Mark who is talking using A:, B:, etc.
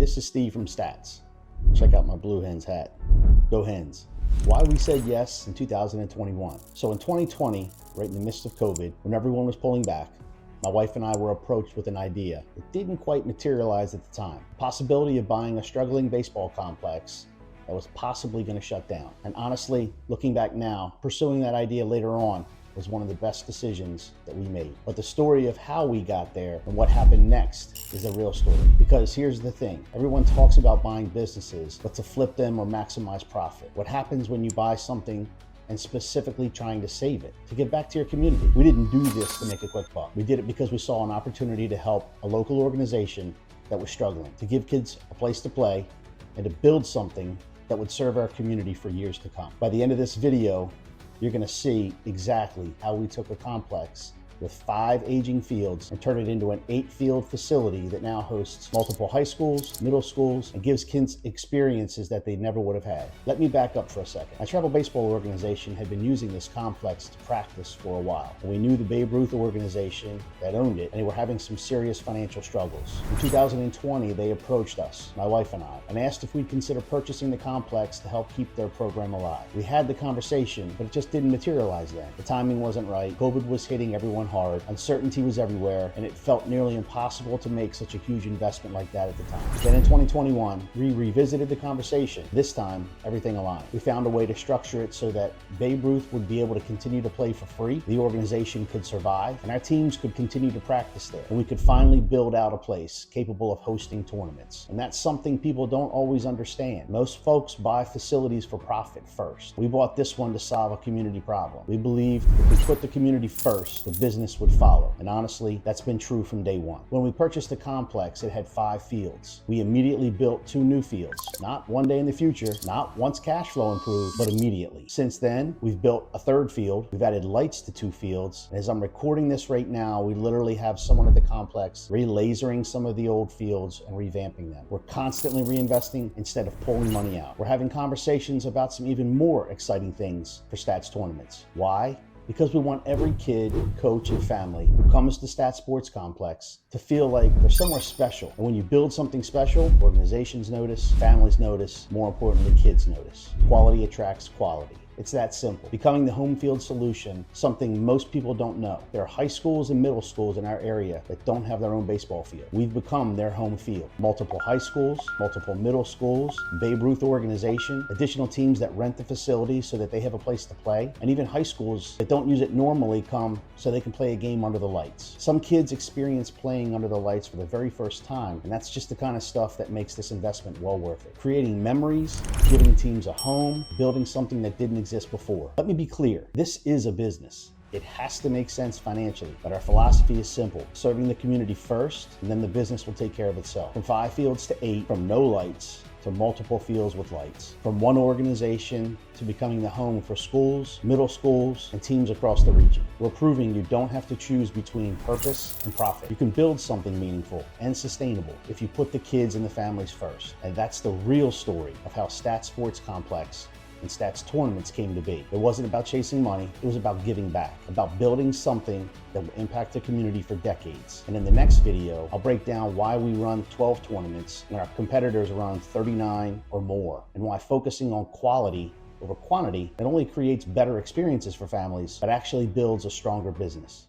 A: this is Steve from Stats. Check out my Blue Hens hat. Go Hens. Why we said yes in 2021. So in 2020, right in the midst of COVID, when everyone was pulling back, my wife and I were approached with an idea that didn't quite materialize at the time. The possibility of buying a struggling baseball complex that was possibly going to shut down. And honestly, looking back now, pursuing that idea later on was one of the best decisions that we made. But the story of how we got there and what happened next is a real story. Because here's the thing, everyone talks about buying businesses, but to flip them or maximize profit. What happens when you buy something and specifically trying to save it, to give back to your community? We didn't do this to make a quick buck. We did it because we saw an opportunity to help a local organization that was struggling, to give kids a place to play and to build something that would serve our community for years to come. By the end of this video, you're going to see exactly how we took a complex with 5 aging fields and turned it into an 8-field facility that now hosts multiple high schools, middle schools, and gives kids experiences that they never would have had. Let me back up for a second. My travel baseball organization had been using this complex to practice for a while, and we knew the Babe Ruth organization that owned it, and they were having some serious financial struggles. In 2020, they approached us, my wife and I, and asked if we'd consider purchasing the complex to help keep their program alive. We had the conversation, but it just didn't materialize then. The timing wasn't right. COVID was hitting everyone hard. Uncertainty was everywhere, and it felt nearly impossible to make such a huge investment like that at the time. Then in 2021, we revisited the conversation. This time, everything aligned. We found a way to structure it so that Babe Ruth would be able to continue to play for free, the organization could survive, and our teams could continue to practice there. And we could finally build out a place capable of hosting tournaments. And that's something people don't always understand. Most folks buy facilities for profit first. We bought this one to solve a community problem. We believed if we put the community first, the business would follow. And honestly, that's been true from day one. When we purchased the complex, it had 5 fields. We immediately built 2 new fields. Not one day in the future, not once cash flow improved, but immediately. Since then, we've built a 3rd field. We've added lights to 2 fields. And as I'm recording this right now, we literally have someone at the complex re-lasering some of the old fields and revamping them. We're constantly reinvesting instead of pulling money out. We're having conversations about some even more exciting things for Stats tournaments. Why? Because we want every kid, coach, and family who comes to Stats Sports Complex to feel like they're somewhere special. And when you build something special, organizations notice, families notice, more importantly, kids notice. Quality attracts quality. It's that simple. Becoming the home field solution, something most people don't know. There are high schools and middle schools in our area that don't have their own baseball field. We've become their home field. Multiple high schools, multiple middle schools, Babe Ruth organization, additional teams that rent the facility so that they have a place to play, and even high schools that don't use it normally come so they can play a game under the lights. Some kids experience playing under the lights for the very first time, and that's just the kind of stuff that makes this investment well worth it. Creating memories, giving teams a home, building something that didn't exist before. Let me be clear, this is a business. It has to make sense financially, but our philosophy is simple: serving the community first, and then the business will take care of itself. From 5 fields to 8, from no lights to multiple fields with lights, from one organization to becoming the home for schools, middle schools, and teams across the region. We're proving you don't have to choose between purpose and profit. You can build something meaningful and sustainable if you put the kids and the families first. And that's the real story of how Stats Sports Complex and Stats tournaments came to be. It wasn't about chasing money, it was about giving back, about building something that will impact the community for decades. And in the next video, I'll break down why we run 12 tournaments when our competitors run 39 or more, and why focusing on quality over quantity not only creates better experiences for families, but actually builds a stronger business.